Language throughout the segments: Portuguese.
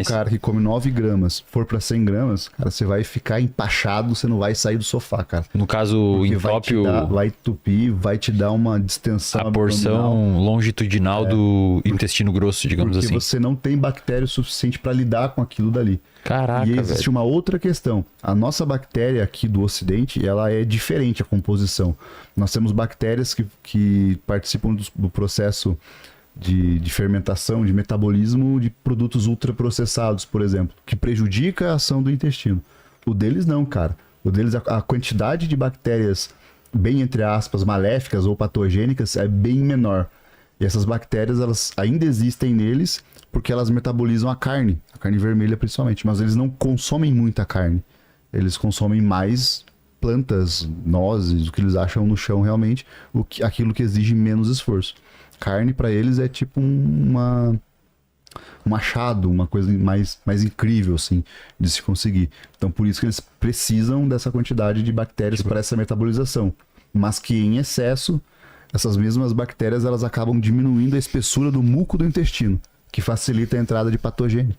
mais. Um cara que come 9 gramas, for pra 100 gramas, cara, você vai ficar empachado, você não vai sair do sofá, cara. No caso, Porque entope vai entupir, vai te dar uma distensão a porção longitudinal do intestino grosso, digamos porque assim. Porque você não tem bactéria suficiente pra lidar com aquilo dali. Caraca, e existe uma outra questão. A nossa bactéria aqui do Ocidente, ela é diferente a composição. Nós temos bactérias que participam do processo de fermentação, de metabolismo de produtos ultraprocessados, por exemplo, que prejudica a ação do intestino. O deles não, cara. O deles, a quantidade de bactérias bem, entre aspas, maléficas ou patogênicas é bem menor. E essas bactérias, elas ainda existem neles porque elas metabolizam a carne vermelha principalmente, mas eles não consomem muita carne. Eles consomem mais plantas, nozes, o que eles acham no chão realmente, aquilo que exige menos esforço. Carne para eles é tipo um machado, uma coisa mais incrível assim de se conseguir. Então por isso que eles precisam dessa quantidade de bactérias para essa metabolização, mas que em excesso essas mesmas bactérias elas acabam diminuindo a espessura do muco do intestino, que facilita a entrada de patogênio.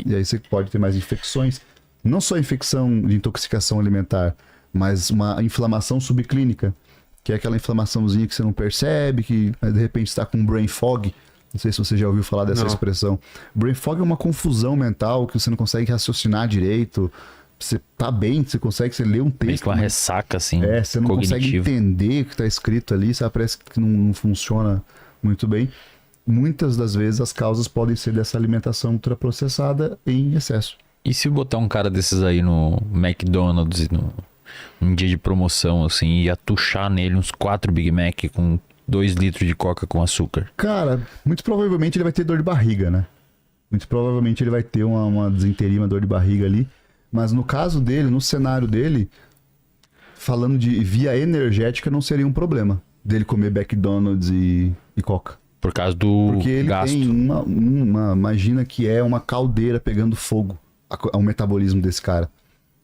E aí você pode ter mais infecções, não só infecção de intoxicação alimentar, mas uma inflamação subclínica, que é aquela inflamaçãozinha que você não percebe, que de repente está com brain fog. Não sei se você já ouviu falar dessa expressão. Brain fog é uma confusão mental que você não consegue raciocinar direito. Você tá bem, você lê um texto. Meio que uma ressaca, assim, você não consegue entender o que está escrito ali, sabe? Parece que não funciona muito bem. Muitas das vezes as causas podem ser dessa alimentação ultraprocessada em excesso. E se botar um cara desses aí no McDonald's, num dia de promoção, assim, e atuchar nele uns 4 Big Mac com 2 litros de coca com açúcar? Cara, muito provavelmente ele vai ter dor de barriga, né? Muito provavelmente ele vai ter uma desinteria, uma dor de barriga ali. Mas no caso dele, no cenário dele, falando de via energética, não seria um problema dele comer McDonald's e coca. Por causa do Porque ele gasto. tem imagina que é uma caldeira pegando fogo ao metabolismo desse cara.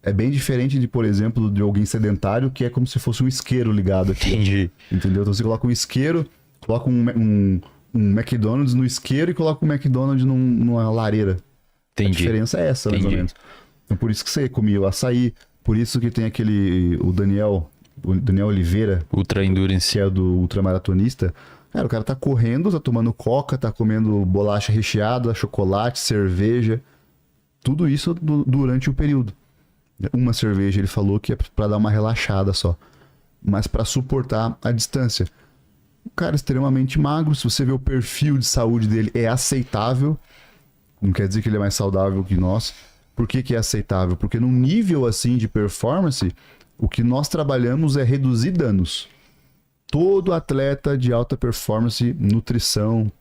É bem diferente de, por exemplo, de alguém sedentário, que é como se fosse um isqueiro ligado aqui. Entendi. Entendeu? Então você coloca um isqueiro, coloca um McDonald's no isqueiro e coloca um McDonald's numa lareira. Entendi. A diferença é essa, mais ou menos. Então por isso que você comia o açaí, por isso que tem o Daniel Oliveira, Ultra Endurance, que é do ultramaratonista. Cara, o cara tá correndo, tá tomando coca, tá comendo bolacha recheada, chocolate, cerveja. Tudo isso durante o período. Uma cerveja, ele falou que é pra dar uma relaxada só. Mas pra suportar a distância. O cara é extremamente magro, se você vê o perfil de saúde dele, é aceitável. Não quer dizer que ele é mais saudável que nós. Por que é aceitável? Porque num nível assim de performance, o que nós trabalhamos é reduzir danos. Todo atleta de alta performance, nutrição,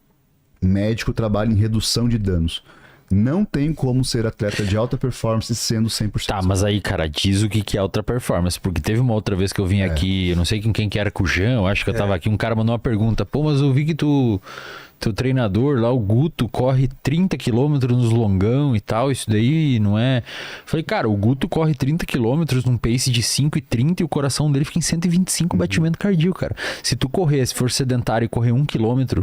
médico trabalha em redução de danos. Não tem como ser atleta de alta performance sendo 100%. Tá, mas aí, cara, diz o que é alta performance. Porque teve uma outra vez que eu vim aqui, eu não sei quem que era com o Jean, eu acho que eu tava aqui, um cara mandou uma pergunta. Pô, mas eu vi que teu treinador lá, o Guto, corre 30 km nos longão e tal, isso daí não é... Falei, cara, o Guto corre 30 km num pace de 5,30 e o coração dele fica em 125 batimento cardíaco, cara. Se tu correr, se for sedentário e correr 1 km,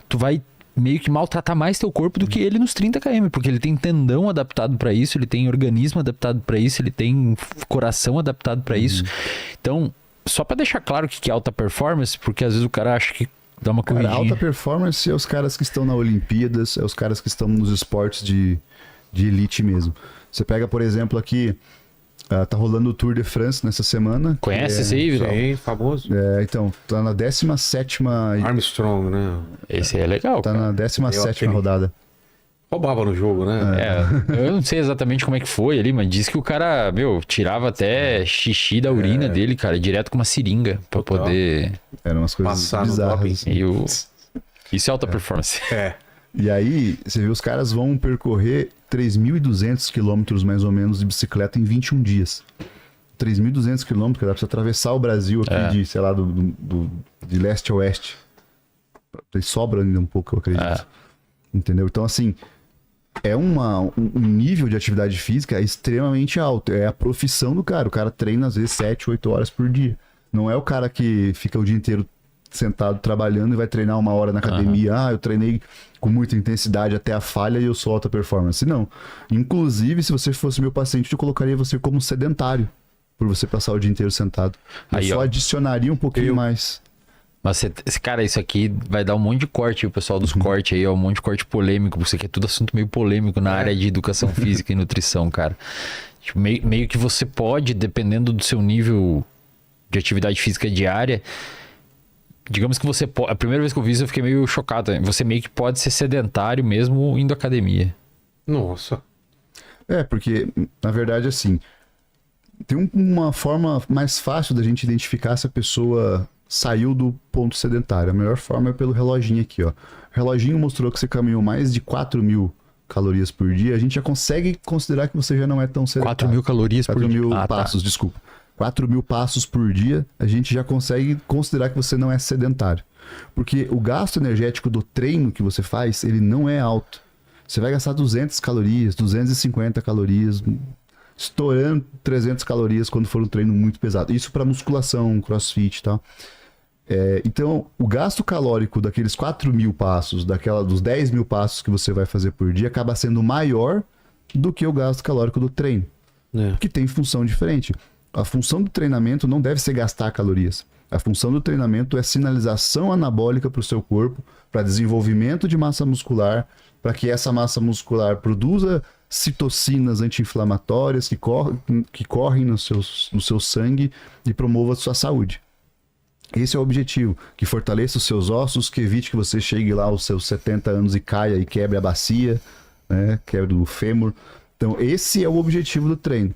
tu vai meio que maltratar mais teu corpo do que ele nos 30 km, porque ele tem tendão adaptado para isso, ele tem organismo adaptado para isso, ele tem coração adaptado para isso. Então, só para deixar claro o que é alta performance, porque às vezes o cara acha que dá uma corridinha. Cara, alta performance é os caras que estão na Olimpíadas, é os caras que estão nos esportes de elite mesmo. Você pega, por exemplo, aqui, tá rolando o Tour de France nessa semana. Conhece esse aí, Vitor? Sim, famoso. Então, tá na 17ª... Armstrong, né? Esse é legal, Tá cara. na 17ª rodada. Roubava no jogo, né? Eu não sei exatamente como é que foi ali, mas diz que o cara, tirava até xixi da urina dele, cara, direto com uma seringa pra poder... Eram umas coisas Passar no bizarras. Isso é alta performance. E aí, você vê, os caras vão percorrer 3.200 quilômetros, mais ou menos, de bicicleta em 21 dias. 3.200 quilômetros, dá pra você atravessar o Brasil aqui de, sei lá, de leste a oeste. Sobra ainda um pouco, eu acredito. Entendeu? Então, assim, é um nível de atividade física extremamente alto. É a profissão do cara. O cara treina, às vezes, 7, 8 horas por dia. Não é o cara que fica o dia inteiro sentado trabalhando e vai treinar 1 hora na academia. Eu treinei com muita intensidade até a falha e eu sou alta performance. Não. Inclusive, se você fosse meu paciente, eu colocaria você como sedentário, por você passar o dia inteiro sentado. Eu Aí, só ó. adicionaria um pouquinho mais. Mas, cara, isso aqui vai dar um monte de corte, o pessoal dos cortes aí, ó, um monte de corte polêmico, porque isso aqui é tudo assunto meio polêmico na área de educação física e nutrição, cara. Tipo, meio que você pode, dependendo do seu nível de atividade física diária, digamos que você pode... A primeira vez que eu vi isso, eu fiquei meio chocado. Você meio que pode ser sedentário mesmo indo à academia. Nossa. Porque, na verdade, assim, tem uma forma mais fácil da gente identificar se a pessoa saiu do ponto sedentário. A melhor forma é pelo reloginho aqui, ó. O reloginho mostrou que você caminhou mais de 4.000 calorias por dia. A gente já consegue considerar que você já não é tão sedentário. 4.000 calorias por dia? 4.000 passos, desculpa. 4.000 passos por dia, a gente já consegue considerar que você não é sedentário. Porque o gasto energético do treino que você faz, ele não é alto. Você vai gastar 200 calorias, 250 calorias, estourando 300 calorias quando for um treino muito pesado. Isso para musculação, crossfit e tal. Então, o gasto calórico daqueles 4.000 passos, dos 10.000 passos que você vai fazer por dia, acaba sendo maior do que o gasto calórico do treino. Que tem função diferente. A função do treinamento não deve ser gastar calorias. A função do treinamento é sinalização anabólica para o seu corpo, para desenvolvimento de massa muscular, para que essa massa muscular produza citocinas anti-inflamatórias que correm no seu sangue e promova a sua saúde. Esse é o objetivo, que fortaleça os seus ossos, que evite que você chegue lá aos seus 70 anos e caia e quebre a bacia, né? Quebre o fêmur. Então, esse é o objetivo do treino.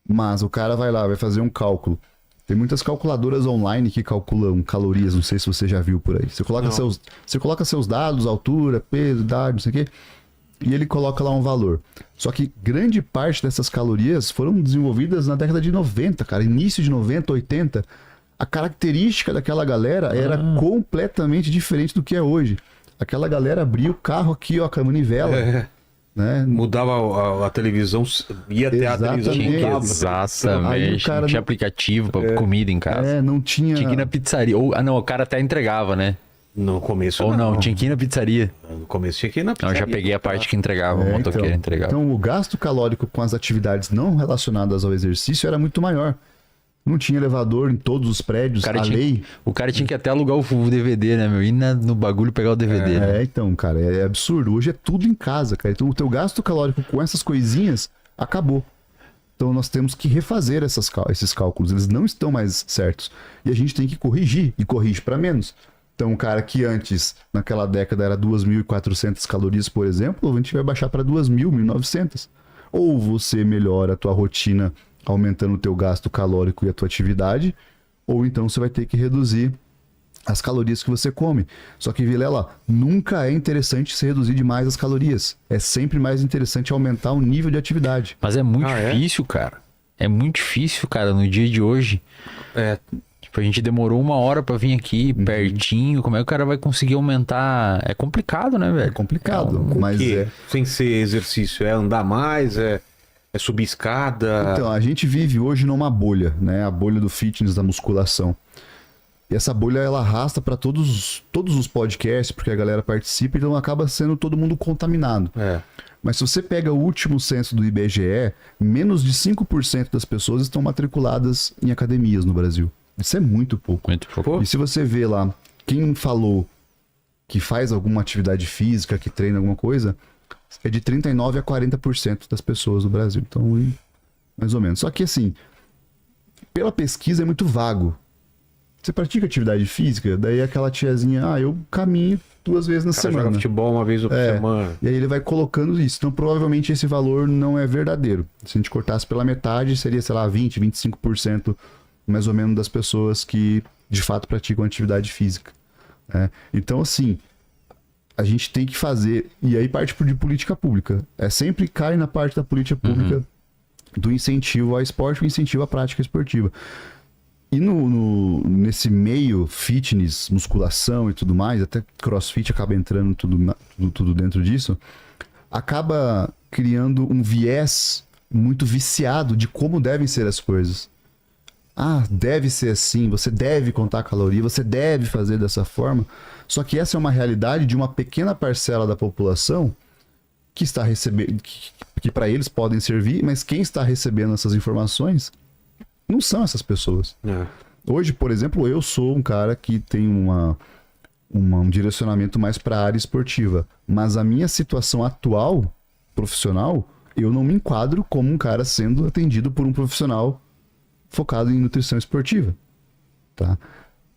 Mas o cara vai lá, vai fazer um cálculo. Tem muitas calculadoras online que calculam calorias, não sei se você já viu por aí. Você coloca seus dados, altura, peso, idade, não sei o quê, e ele coloca lá um valor. Só que grande parte dessas calorias foram desenvolvidas na década de 90, cara, início de 90, 80. A característica daquela galera era completamente diferente do que é hoje. Aquela galera abria o carro aqui, ó, com a manivela. Né? Mudava a televisão, ia até a televisão. Exatamente. Não tinha aplicativo para comida em casa. Não tinha. Tinha que ir na pizzaria. Não, o cara até entregava, né? No começo Ou não, tinha que ir na pizzaria. No começo tinha que ir na pizzaria. Eu já peguei a parte que entregava, o motoqueiro entregava. Então o gasto calórico com as atividades não relacionadas ao exercício era muito maior. Não tinha elevador em todos os prédios, O cara tinha que até alugar o DVD, né, meu? Ir no bagulho pegar o DVD, né? Então, cara, é absurdo. Hoje é tudo em casa, cara. Então o teu gasto calórico com essas coisinhas acabou. Então nós temos que refazer esses cálculos. Eles não estão mais certos. E a gente tem que corrigir, e corrige para menos. Então um cara que antes, naquela década, era 2.400 calorias, por exemplo, a gente vai baixar para 2.000, 1.900. Ou você melhora a tua rotina aumentando o teu gasto calórico e a tua atividade, ou então você vai ter que reduzir as calorias que você come. Só que, Vilela, nunca é interessante se reduzir demais as calorias. É sempre mais interessante aumentar o nível de atividade. Mas é muito difícil, cara. É muito difícil, cara, no dia de hoje. Tipo, a gente demorou 1 hora pra vir aqui, pertinho. Como é que o cara vai conseguir aumentar? É complicado, né, velho? É complicado, mas sem ser exercício, é andar mais, é subir escada. Então, a gente vive hoje numa bolha, né? A bolha do fitness, da musculação. E essa bolha, ela arrasta para todos os podcasts, porque a galera participa, então acaba sendo todo mundo contaminado. Mas se você pega o último censo do IBGE, menos de 5% das pessoas estão matriculadas em academias no Brasil. Isso é muito pouco. Muito pouco. E se você vê lá, quem falou que faz alguma atividade física, que treina alguma coisa, é de 39% a 40% das pessoas do Brasil. Então, mais ou menos. Só que assim, pela pesquisa é muito vago. Você pratica atividade física, daí aquela tiazinha, eu caminho 2 vezes na semana. Joga futebol 1 vez por semana. E aí ele vai colocando isso. Então, provavelmente esse valor não é verdadeiro. Se a gente cortasse pela metade, seria, sei lá, 20%, 25% mais ou menos das pessoas que de fato praticam atividade física. Então, assim, a gente tem que fazer, e aí parte de política pública. Sempre cai na parte da política pública do incentivo ao esporte, o incentivo à prática esportiva. E nesse meio fitness, musculação e tudo mais, até crossfit acaba entrando tudo dentro disso, acaba criando um viés muito viciado de como devem ser as coisas. Ah, deve ser assim, você deve contar a caloria, você deve fazer dessa forma. Só que essa é uma realidade de uma pequena parcela da população que está recebendo, que para eles podem servir, mas quem está recebendo essas informações não são essas pessoas. Hoje, por exemplo, eu sou um cara que tem um direcionamento mais para a área esportiva, mas a minha situação atual, profissional, eu não me enquadro como um cara sendo atendido por um profissional focado em nutrição esportiva, tá?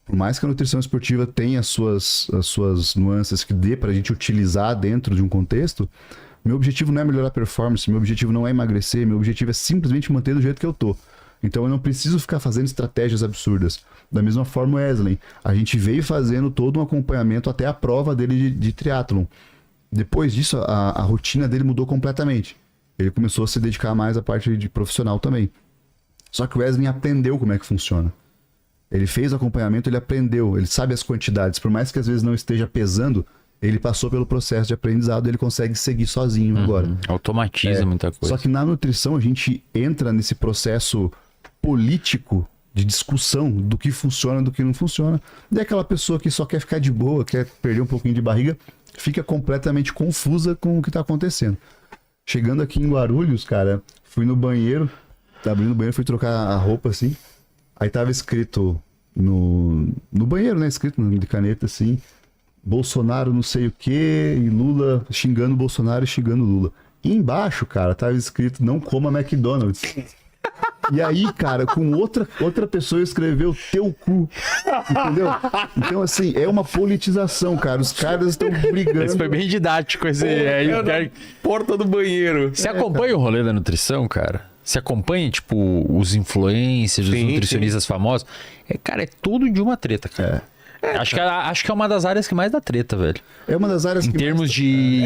Por mais que a nutrição esportiva tenha as suas nuances que dê pra gente utilizar dentro de um contexto, meu objetivo não é melhorar a performance, meu objetivo não é emagrecer, meu objetivo é simplesmente manter do jeito que eu tô. Então eu não preciso ficar fazendo estratégias absurdas. Da mesma forma o Wesley, a gente veio fazendo todo um acompanhamento até a prova dele de triatlon. Depois disso, a rotina dele mudou completamente. Ele começou a se dedicar mais à parte de profissional também. Só que o Wesley aprendeu como é que funciona. Ele fez o acompanhamento, ele aprendeu, ele sabe as quantidades. Por mais que às vezes não esteja pesando, ele passou pelo processo de aprendizado, ele consegue seguir sozinho agora. Automatiza muita coisa. Só que na nutrição a gente entra nesse processo político de discussão do que funciona e do que não funciona. E aquela pessoa que só quer ficar de boa, quer perder um pouquinho de barriga, fica completamente confusa com o que está acontecendo. Chegando aqui em Guarulhos, cara, fui no banheiro, abrindo o banheiro, fui trocar a roupa assim. Aí tava escrito no banheiro, né? Escrito de caneta assim: Bolsonaro não sei o que, e Lula xingando Bolsonaro e xingando Lula. E embaixo, cara, tava escrito: não coma McDonald's. E aí, cara, com outra pessoa escreveu teu cu. Entendeu? Então, assim, é uma politização, cara. Os caras estão brigando. Esse foi bem didático. Porta do banheiro. Você acompanha o rolê da nutrição, cara? Você acompanha, tipo, os influencers, os nutricionistas famosos? Cara, é tudo de uma treta, cara. Acho que é uma das áreas que mais dá treta, velho. É uma das áreas em que termos de...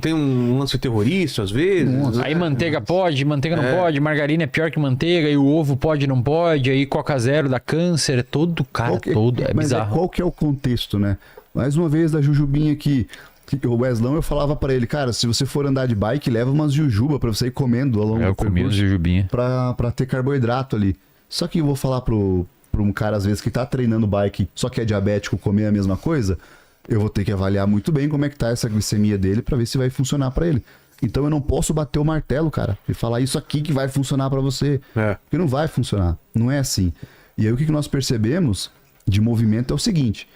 tem um lance terrorista, às vezes. Aí manteiga pode, manteiga não pode, margarina é pior que manteiga, e o ovo pode, não pode, aí Coca Zero dá câncer, é todo, cara, todo. É mas bizarro. Qual que é o contexto, né? Mais uma vez, da Jujubinha aqui. O Weslão, eu falava pra ele, cara, se você for andar de bike, leva umas jujuba pra você ir comendo ao longo do percurso. Eu comi jujubinha. Pra ter carboidrato ali. Só que eu vou falar pra um cara, às vezes, que tá treinando bike, só que é diabético, comer a mesma coisa, eu vou ter que avaliar muito bem como é que tá essa glicemia dele pra ver se vai funcionar pra ele. Então eu não posso bater o martelo, cara, e falar isso aqui que vai funcionar pra você. Porque não vai funcionar. Não é assim. E aí o que nós percebemos de movimento é o seguinte,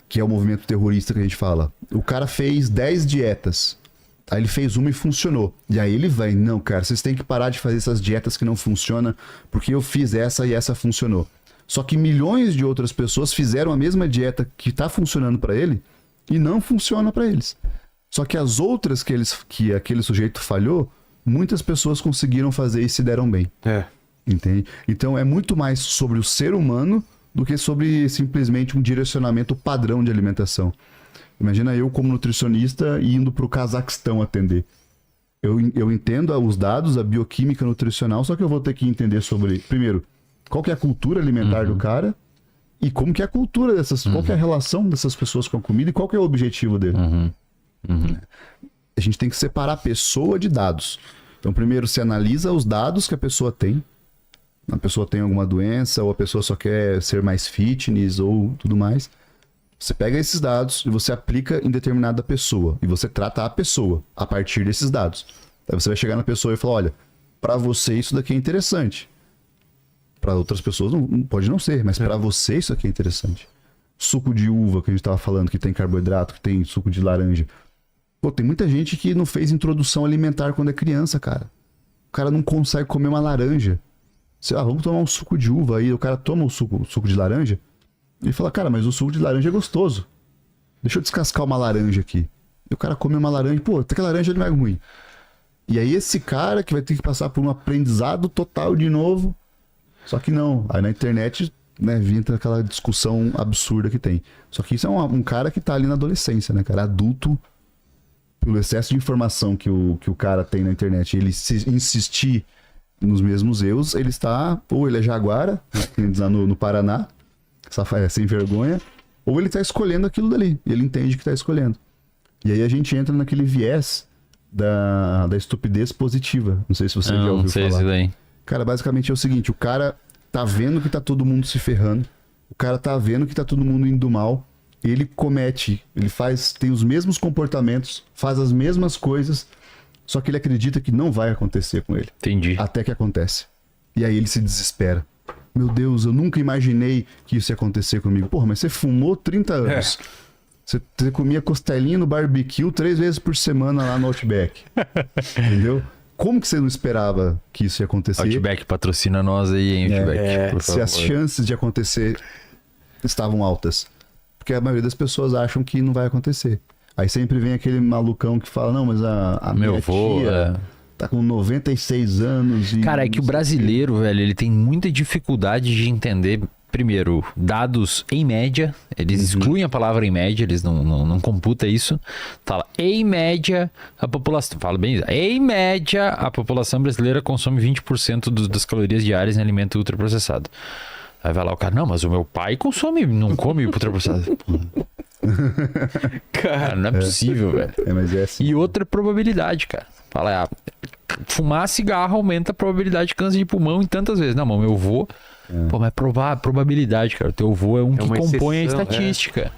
que é o movimento terrorista que a gente fala. O cara fez 10 dietas. Aí ele fez uma e funcionou. E aí ele vai, não, cara, vocês têm que parar de fazer essas dietas que não funcionam, porque eu fiz essa e essa funcionou. Só que milhões de outras pessoas fizeram a mesma dieta que tá funcionando pra ele e não funciona pra eles. Só que as outras que aquele sujeito falhou, muitas pessoas conseguiram fazer e se deram bem. Entende? Então é muito mais sobre o ser humano do que sobre simplesmente um direcionamento padrão de alimentação. Imagina eu como nutricionista indo para o Cazaquistão atender. Eu entendo os dados, a bioquímica nutricional, só que eu vou ter que entender sobre, primeiro, qual que é a cultura alimentar do cara e como que é a cultura dessas, qual que é a relação dessas pessoas com a comida e qual que é o objetivo dele. A gente tem que separar a pessoa de dados. Então, primeiro, você analisa os dados que a pessoa tem. A pessoa tem alguma doença, ou a pessoa só quer ser mais fitness, ou tudo mais. Você pega esses dados e você aplica em determinada pessoa. E você trata a pessoa a partir desses dados. Aí você vai chegar na pessoa e falar, olha, pra você isso daqui é interessante. Pra outras pessoas pode não ser, mas pra você isso aqui é interessante. Suco de uva, que a gente tava falando, que tem carboidrato, que tem suco de laranja. Pô, tem muita gente que não fez introdução alimentar quando é criança, cara. O cara não consegue comer uma laranja. Vamos tomar um suco de uva aí. O cara toma o suco de laranja. E fala, cara, mas o suco de laranja é gostoso. Deixa eu descascar uma laranja aqui. E o cara come uma laranja. Pô, até que a laranja não é ruim. E aí esse cara que vai ter que passar por um aprendizado total de novo. Só que não. Aí na internet, né, vinha aquela discussão absurda que tem. Só que isso é um cara que tá ali na adolescência, né, cara? Adulto, pelo excesso de informação que o cara tem na internet, ele se insistir nos mesmos erros, ele está, ou ele é jaguara, no Paraná, sem vergonha, ou ele está escolhendo aquilo dali, e ele entende que está escolhendo. E aí a gente entra naquele viés da estupidez positiva. Não sei se você já ouviu falar. Isso daí. Cara, basicamente é o seguinte, o cara tá vendo que tá todo mundo se ferrando, o cara tá vendo que tá todo mundo indo mal, ele tem os mesmos comportamentos, faz as mesmas coisas, só que ele acredita que não vai acontecer com ele. Entendi. Até que acontece. E aí ele se desespera. Meu Deus, eu nunca imaginei que isso ia acontecer comigo. Porra, mas você fumou 30 anos. Você comia costelinha no barbecue 3 vezes por semana lá no Outback. Entendeu? Como que você não esperava que isso ia acontecer? Outback patrocina nós aí, hein, Outback. Por Se favor. as chances de acontecer estavam altas. Porque a maioria das pessoas acham que não vai acontecer. Aí sempre vem aquele malucão que fala, não, mas a Meu minha avô, tia tá com 96 anos e... Cara, é que o brasileiro, velho, ele tem muita dificuldade de entender, primeiro, dados em média. Eles excluem a palavra em média, eles não computam isso. Fala, em média, a população... Fala bem, em média, a população brasileira consome 20% das calorias diárias em alimento ultraprocessado. Aí vai lá o cara, não, mas o meu pai não come ultraprocessado. Cara, não é possível, velho. mas é assim. E outra probabilidade, cara. Fala, fumar cigarro aumenta a probabilidade de câncer de pulmão em tantas vezes. Não, mas meu avô... Pô, mas probabilidade, cara. O teu avô é um que uma compõe a exceção, estatística.